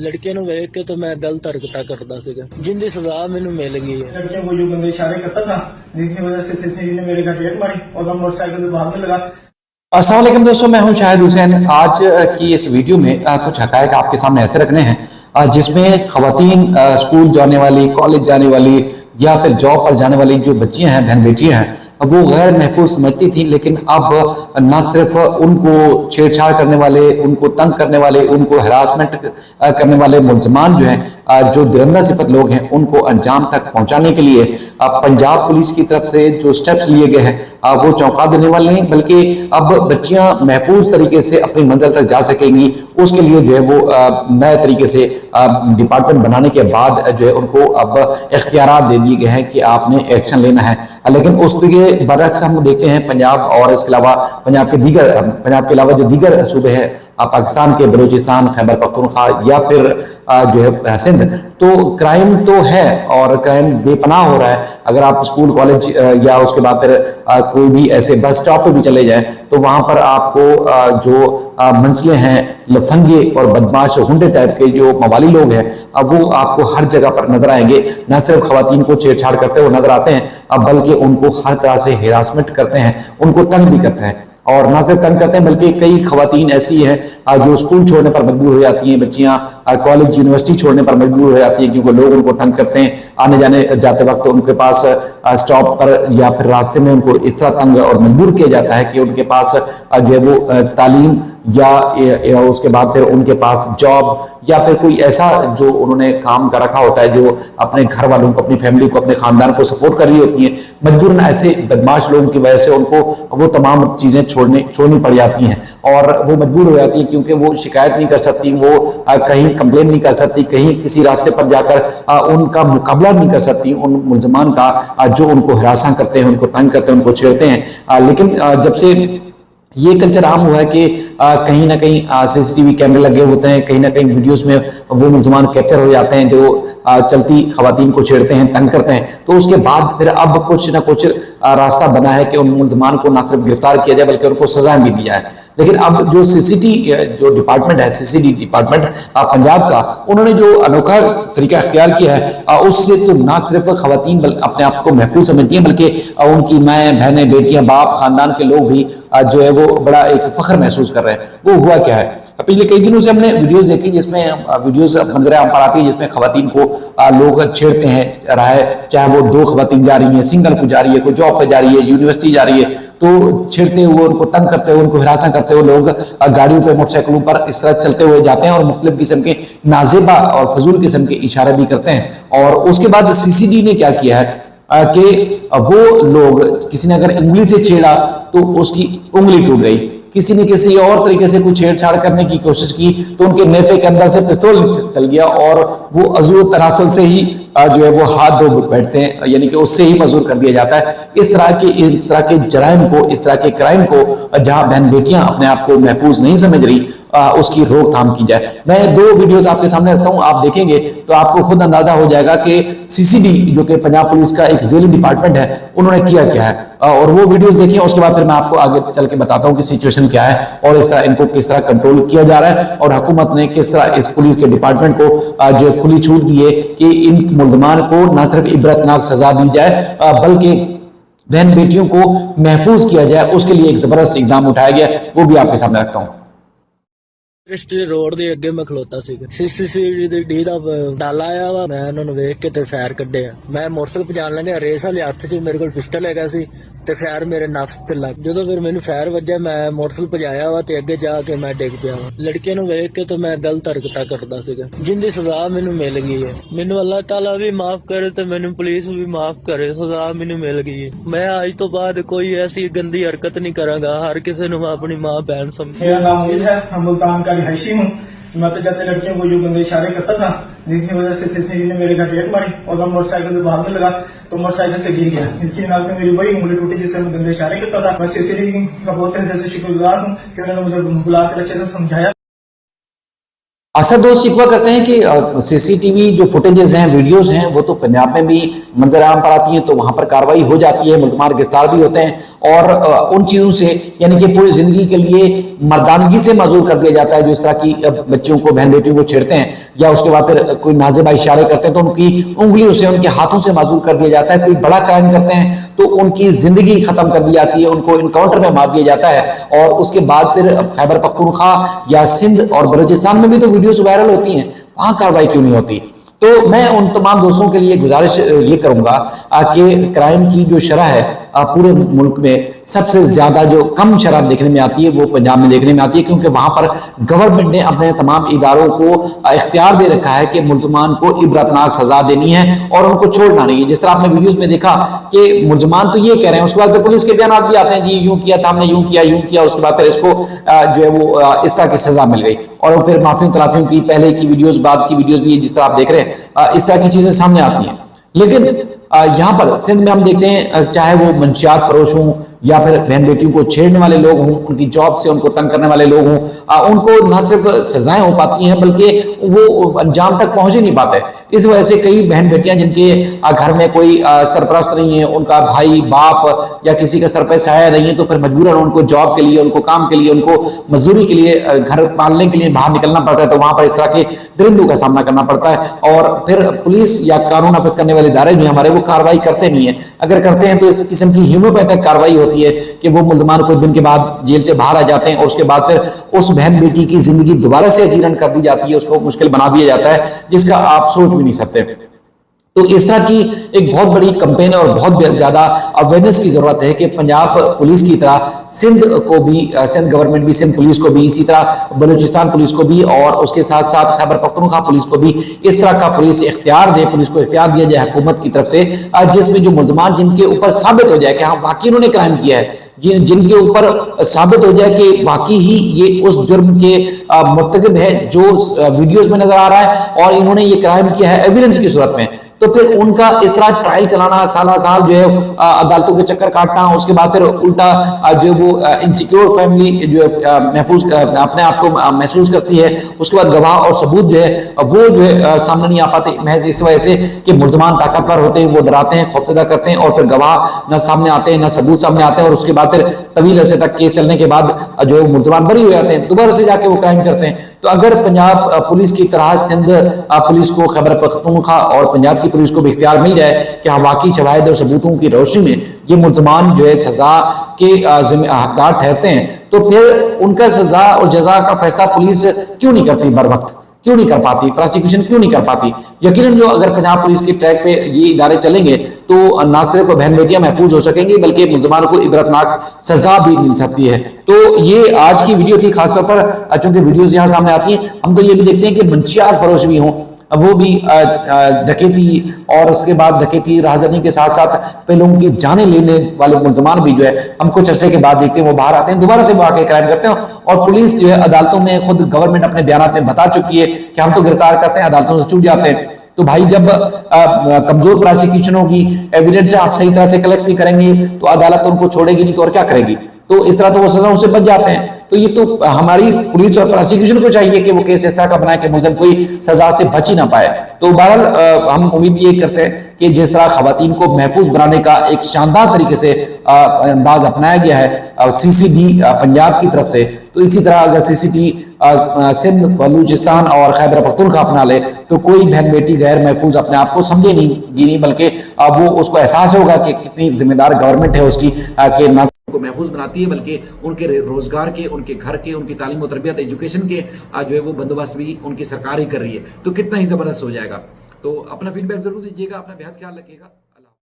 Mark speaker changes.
Speaker 1: लड़के ਨੂੰ ਵੇਖ ਕੇ तो मैं गलत हरकत करता ਸੀਗਾ जिंदी सजा ਮੈਨੂੰ मिल गई है।
Speaker 2: लड़कियों को जो गंदे इशारे करता था जिसकी वजह से सीसीटीवी ने मेरे घर रेड मारी और मैं मोटरसाइकिल से भागने लगा।
Speaker 3: अस्सलाम वालेकुम दोस्तों, मैं हूं शाहिद हुसैन। आज की इस वीडियो में कुछ हकायक आपके सामने ऐसे रखने हैं जिसमें खवातीन स्कूल जाने वाली, कॉलेज जाने वाली या फिर जॉब पर जाने वाली जो बच्चियां हैं, बहन बेटियां हैं, वो गैर महफूज समझती थी, लेकिन अब न सिर्फ उनको छेड़छाड़ करने वाले, उनको तंग करने वाले, उनको हरासमेंट करने वाले मुलजमान जो हैं, जो दरिंदा सिफत लोग हैं, उनको अंजाम तक पहुंचाने के लिए पंजाब पुलिस की तरफ से जो स्टेप्स लिए गए हैं वो चौंका देने वाले नहीं, बल्कि अब बच्चियां महफूज तरीके से अपनी मंजिल तक जा सकेंगी। उसके लिए जो है वो नए तरीके से डिपार्टमेंट बनाने के बाद जो है उनको अब इख्तियारात दे दिए गए हैं कि आपने एक्शन लेना है। लेकिन उसके बरअक्स हम देखते हैं पंजाब और इसके अलावा पंजाब के अलावा जो दीगर सूबे हैं पाकिस्तान के, बलूचिस्तान, खैबर पख्तूनख्वा या फिर जो है सिंध, तो क्राइम तो है और क्राइम बेपनाह हो रहा है। अगर आप स्कूल, कॉलेज या उसके बाद फिर कोई भी ऐसे बस स्टॉप पे भी चले जाएं तो वहां पर आपको जो मंजिलें हैं, लफंगे और बदमाश गुंडे टाइप के जो मवाली लोग हैं अब वो आपको हर जगह पर नजर आएंगे। न सिर्फ खवातीन को छेड़छाड़ करते हुए नजर आते हैं बल्कि उनको हर तरह से हिरासमेंट करते हैं, उनको तंग भी करते हैं। और न सिर्फ तंग करते हैं बल्कि कई खवातीन ऐसी हैं जो स्कूल छोड़ने पर मजबूर हो जाती हैं, बच्चियां कॉलेज यूनिवर्सिटी छोड़ने पर मजबूर हो जाती हैं क्योंकि लोग उनको तंग करते हैं। आने जाने जाते वक्त उनके पास स्टॉप पर या फिर रास्ते में उनको इस तरह तंग और मजबूर किया जाता है कि उनके पास जो है वो तालीम या उसके बाद फिर उनके पास जॉब या फिर कोई ऐसा जो उन्होंने काम कर रखा होता है जो अपने घर वालों को, अपनी फैमिली को, अपने खानदान को सपोर्ट कर रही होती है, मजबूरन ऐसे बदमाश लोगों की वजह से उनको वो तमाम चीजें छोड़नी पड़ जाती हैं और वो मजबूर हो जाती हैं क्योंकि वो शिकायत नहीं कर सकती, वो कहीं कंप्लेन नहीं कर सकती, कहीं किसी रास्ते पर जाकर उनका मुकाबला नहीं कर सकती उन मुल्जमान का जो उनको हिरासा करते हैं, उनको तंग करते हैं, उनको छेड़ते हैं। लेकिन जब से ये कल्चर आम हुआ है कि कहीं ना कहीं सीसीटीवी कैमरे लगे होते हैं, कहीं ना कहीं वीडियोस में वो मुल्जमान कैप्चर हो जाते हैं जो चलती खवातीन को छेड़ते हैं, तंग करते हैं, तो उसके बाद फिर अब कुछ ना कुछ रास्ता बना है कि उन मुल्जमान को ना सिर्फ गिरफ्तार किया जाए बल्कि उनको सजा भी दी जाए। लेकिन अब जो जो डिपार्टमेंट है, सीसीडी डिपार्टमेंट पंजाब का, उन्होंने जो अनोखा तरीका इख्तियार किया है उससे तो ना सिर्फ खवातीन अपने आप को महफूज समझती हैं बल्कि उनकी माएँ, बहनें, बेटियां, बाप, खानदान के लोग भी जो है वो बड़ा एक फख्र महसूस कर रहे हैं। वो हुआ क्या है, पिछले कई दिनों से हमने वीडियोस देखी जिसमें वीडियोस मंजर आम पर आती है जिसमें खवातीन को लोग छेड़ते हैं रहा है, चाहे वो दो खवातीन जा रही है, सिंगल को जा रही है, कोई जॉब पे जा रही है, यूनिवर्सिटी जा रही है, तो छेड़ते हुए, उनको तंग करते हुए, उनको हिरासा करते हुए लोग गाड़ियों पे, मोटरसाइकिलों पर इस तरह चलते हुए जाते हैं और मुख्तलिफ किस्म के नाजेबा और फजूल किस्म के इशारे भी करते हैं। और उसके बाद सीसीडी ने क्या किया है कि वो लोग, किसी ने अगर उंगली से छेड़ा तो उसकी उंगली टूट गई, किसी ने किसी और तरीके से कुछ छेड़छाड़ करने की कोशिश की तो उनके नेफे के अंदर से पिस्तौल चल गया और वो अजूर तनासल से ही जो है वो हाथ धो बैठते हैं, यानी कि उससे ही मजूर कर दिया जाता है। इस तरह के जराइम को, इस तरह के क्राइम को जहां बहन बेटियां अपने आप को महफूज नहीं समझ रही उसकी रोकथाम की जाए। मैं दो वीडियोस आपके सामने रखता हूं, आप देखेंगे तो आपको खुद अंदाजा हो जाएगा कि सीसीडी जो कि पंजाब पुलिस का एक ज़ेली डिपार्टमेंट है, उन्होंने किया क्या है। और वो वीडियोस देखिए, उसके बाद फिर मैं आपको आगे चल के बताता हूं कि सिचुएशन क्या है और इस तरह इनको किस तरह कंट्रोल किया जा रहा है और हुकूमत ने किस तरह इस पुलिस के डिपार्टमेंट को जो खुली छूट दी है कि इन मुल्जमान को न सिर्फ इबरतनाक सजा दी जाए बल्कि बहन बेटियों को महफूज किया जाए। उसके लिए एक जबरदस्त इकदाम उठाया गया, वो भी आपके सामने रखता हूँ।
Speaker 1: रोड ਦੇ ਅੱਗੇ ਮੈਂ ਖਲੋਤਾ ਸੀਗਾ, ਸੀਸੀਟੀਵੀ ਦੀ ਡੀ ਦਾ ਡਾਲਾ ਆਇਆ ਵਾ, ਮੈਂ ਉਹਨਾਂ ਨੂੰ ਵੇਖ ਕੇ ਤੇ ਫਾਇਰ ਕੱਢਿਆ। ਮੈਂ ਮੋਟਰਸਾਈਕਲ ਪਜਾਣ ਲੱਗਿਆ, ਰੇਸ ਵਾਲੇ ਹੱਥ 'ਚ ਮੇਰੇ ਕੋਲ ਪਿਸਟਲ ਹੈਗਾ ਸੀ ਤੇ ਫਾਇਰ ਮੇਰੇ ਨਫਸ ਤੇ ਲੱਗ। ਜਦੋਂ ਫਿਰ ਮੈਨੂੰ ਫਾਇਰ ਵੱਜਿਆ ਮੈਂ ਮੋਟਰਸਾਈਕਲ ਭਜਾਇਆ ਵਾ ਤੇ ਅੱਗੇ ਜਾ ਕੇ ਮੈਂ ਡਿੱਗ ਪਿਆ ਵਾ। ਲੜਕੇ ਨੂੰ ਵੇਖ ਕੇ ਤਾਂ ਮੈਂ ਗਲਤ ਹਰਕਤਾਂ ਕਰਦਾ ਸੀਗਾ ਜਿੰਦੀ ਸਜ਼ਾ ਮੈਨੂੰ ਮਿਲ ਗਈ ਹੈ। ਮੈਨੂੰ ਅੱਲਾਹ ਤਾਲਾ ਵੀ ਮਾਫ ਕਰੇ ਤੇ ਮੈਨੂੰ ਪੁਲਿਸ ਵੀ ਮਾਫ ਕਰੇ, ਸਜ਼ਾ ਮੈਨੂੰ ਮਿਲ ਗਈ ਹੈ। मैं आज तो बाद कोई ऐसी गंदी हरकत नहीं करांगा, हर किसी को मैं अपनी माँ बहन समझ।
Speaker 2: मेरा नाम मुनीर है, मैं मुल्तान का रिहायशी हूँ। मैं तो जाते लड़कियों को जो गंदे इशारे करता था जिसकी वजह से सीसीटीवी ने मेरे घर रेड मारी और मैं मोटरसाइकिल से भागने लगा तो मोटरसाइकिल से गिर गया। इसकी वजह से मेरी वही उंगली टूटी जिससे मैं गंदे इशारे करता था। मैं सीसीटीवी का बहुत तरह से शुक्रगुजार हूँ कि उन्होंने मुझे बुलाकर अच्छे से समझाया।
Speaker 3: अक्सर दोस्त शिकवा करते हैं कि सीसीटीवी जो फुटेजेस हैं, वीडियोस हैं, वो तो पंजाब में भी मंजर आम पर आती हैं तो वहां पर कार्रवाई हो जाती है, मुल्जमान गिरफ्तार भी होते हैं और उन चीज़ों से यानी कि पूरी ज़िंदगी के लिए मर्दानगी से माजूर कर दिया जाता है। जो इस तरह की बच्चियों को, बहन बेटियों को छेड़ते हैं या उसके बाद फिर कोई नाज़ेबा इशारे करते हैं तो उनकी उंगलियों से, उनके हाथों से माजूर कर दिया जाता है। कोई बड़ा क्राइम करते हैं तो उनकी जिंदगी खत्म कर दी जाती है, उनको इनकाउंटर में मार दिया जाता है। और उसके बाद फिर खैबर पख्तूनख्वा या सिंध और बलूचिस्तान में भी तो वीडियोस वायरल होती हैं, वहां कार्रवाई क्यों नहीं होती? तो मैं उन तमाम दोस्तों के लिए गुजारिश ये करूंगा कि क्राइम की जो शरह है पूरे मुल्क में सबसे ज्यादा जो कम शरह देखने में आती है वो पंजाब में देखने में आती है, क्योंकि वहां पर गवर्नमेंट ने अपने तमाम इदारों को इख्तियार दे रखा है कि मुल्ज़िमान को इबरतनाक सजा देनी है और उनको छोड़ना नहीं है। जिस तरह आपने वीडियोस में देखा कि मुल्ज़िमान तो ये कह रहे हैं, उसके बाद पुलिस के बयान भी आते हैं, जी यूं किया था हमने, यूं किया, उसके बाद फिर इसको जो है वो इस तरह की सजा मिल गई। और फिर माफियों तलाफियों की पहले की वीडियोस, बाद की वीडियोस भी जिस तरह आप देख रहे हैं इस तरह की चीजें सामने आती हैं। लेकिन यहाँ पर सिंध में हम देखते हैं चाहे वो मंशियात फरोश हों या फिर बहन बेटियों को छेड़ने वाले लोग हों, उनकी जॉब से उनको तंग करने वाले लोग हों, उनको न सिर्फ सजाएं हो पाती हैं बल्कि वो अंजाम तक पहुंच ही नहीं पाते। इस वजह से कई बहन बेटियां जिनके घर में कोई सरपरस्त नहीं है, उनका भाई बाप या किसी का सर पे साया नहीं है, तो फिर मजबूरन उनको जॉब के लिए, उनको काम के लिए, उनको मजदूरी के लिए, घर पालने के लिए बाहर निकलना पड़ता है। तो वहां पर इस तरह के दरिंदों का सामना करना पड़ता है और फिर पुलिस या कानून नाफिज करने वाले इदारे जो हमारे वो कार्रवाई करते नहीं है। अगर करते हैं तो इस किस्म की ह्यूमोपैथिक कार्रवाई होती है कि वो मुल्ज़िमान कुछ दिन के बाद जेल से बाहर आ जाते हैं और उसके बाद फिर उस बहन बेटी की जिंदगी दोबारा से जीर्ण कर दी जाती है, उसको मुश्किल बना दिया जाता है जिसका आप सोच भी नहीं सकते। तो इस तरह की एक बहुत बड़ी कैंपेन और बहुत ज्यादा अवेयरनेस की जरूरत है कि पंजाब पुलिस की तरह सिंध को भी, सिंध गवर्नमेंट भी सिंध पुलिस को भी, इसी तरह बलूचिस्तान पुलिस को भी और उसके साथ साथ खैबर पख्तूनख्वा पुलिस को भी इस तरह का पुलिस इख्तियार दे, पुलिस को इख्तियार दिया जाए हुकूमत की तरफ से, जिसमें जो मुल्ज़िमान जिनके ऊपर साबित हो जाए कि हाँ वाकई उन्होंने क्राइम किया है, जिनके ऊपर साबित हो जाए कि वाकई ही ये उस जुर्म के मुर्तकिब है जो वीडियोस में नजर आ रहा है और इन्होंने ये क्राइम किया है एविडेंस की सूरत में, तो फिर उनका इस तरह ट्रायल चलाना, साल साल जो है अदालतों के चक्कर काटना, उसके बाद फिर उल्टा जो वो इनसिक्योर फैमिली जो है महफूज अपने आप को महसूस करती है, उसके बाद गवाह और सबूत जो है वो जो है सामने नहीं आ पाते, महज इस वजह से कि मुल्ज़िमान ताकतवर होते हैं, वो डराते हैं, खौफजदा करते हैं और फिर गवाह न सामने आते हैं, न सबूत सामने आते हैं और उसके बाद फिर तवील अरसे तक केस चलने के बाद जो है मुल्ज़िमान बरी हो जाते हैं, दोबारा से जाके वो क्राइम करते हैं। तो अगर पंजाब पुलिस की तरह सिंध पुलिस को, खैबर पख्तूनख्वा और पंजाब की पुलिस को भी इख्तियार मिल जाए कि हाँ वाकई शवाहिद और सबूतों की रोशनी में ये मुल्ज़िमान जो है सजा के हकदार ठहरते हैं, तो फिर उनका सजा और जजा का फैसला पुलिस क्यों नहीं करती, बर वक्त क्यों नहीं कर पाती, प्रोसिक्यूशन क्यों नहीं कर पाती? यकीनन जो अगर पंजाब पुलिस के ट्रैक पे ये इदारे चलेंगे तो ना सिर्फ बहन बेटियां महफूज हो सकेंगी बल्कि मुल्ज़िमान को इबरतनाक सजा भी मिल सकती है। तो ये आज की वीडियो थी, खासतौर पर चूंकि वीडियोस यहाँ सामने आती हैं, हम तो ये भी देखते हैं कि मंशियात फरोश भी हों, वो भी डकैती और उसके बाद डकैती राहज़नी के साथ साथ पे लोगों की जानें लेने वाले मुल्ज़िमान भी जो है हम कुछ अरसे के बाद देखते हैं वो बाहर आते हैं, दोबारा से वो आके क्राइम करते हैं और पुलिस जो है अदालतों में, खुद गवर्नमेंट अपने बयान में बता चुकी है कि हम तो गिरफ्तार करते हैं, अदालतों से छूट जाते हैं। तो भाई जब कमजोर प्रोसिक्यूशन होगी, एविडेंस आप सही तरह से कलेक्ट नहीं करेंगे तो अदालत उनको छोड़ेगी नहीं तो और क्या करेगी? तो इस तरह तो वो सजाओं से बच जाते हैं। तो ये तो हमारी पुलिस और प्रोसिक्यूशन को चाहिए कि वो केस इस तरह का बनाए कि मुल्ज़िम कोई सजा से बच ही ना पाए। तो बहरहाल हम उम्मीद ये करते हैं कि जिस तरह खवातीन को महफूज बनाने का एक शानदार तरीके से अंदाज अपनाया गया है सीसीडी पंजाब की तरफ से, तो इसी तरह अगर सीसीडी सिंध, बलूचिस्तान और खैबर पख्तूनख्वा अपना ले तो कोई बहन बेटी गैर महफूज अपने आप को समझेगी नहीं, बल्कि वो उसको एहसास होगा कि कितनी जिम्मेदार गवर्नमेंट है उसकी कि ना को महफूज बनाती है बल्कि उनके रोजगार के, उनके घर के, उनकी तालीम और तरबियत, एजुकेशन के जो है वो बंदोबस्त भी उनकी सरकार ही कर रही है। तो कितना ही जबरदस्त हो जाएगा। तो अपना फीडबैक जरूर दीजिएगा, अपना बेहद ख्याल रखिएगा।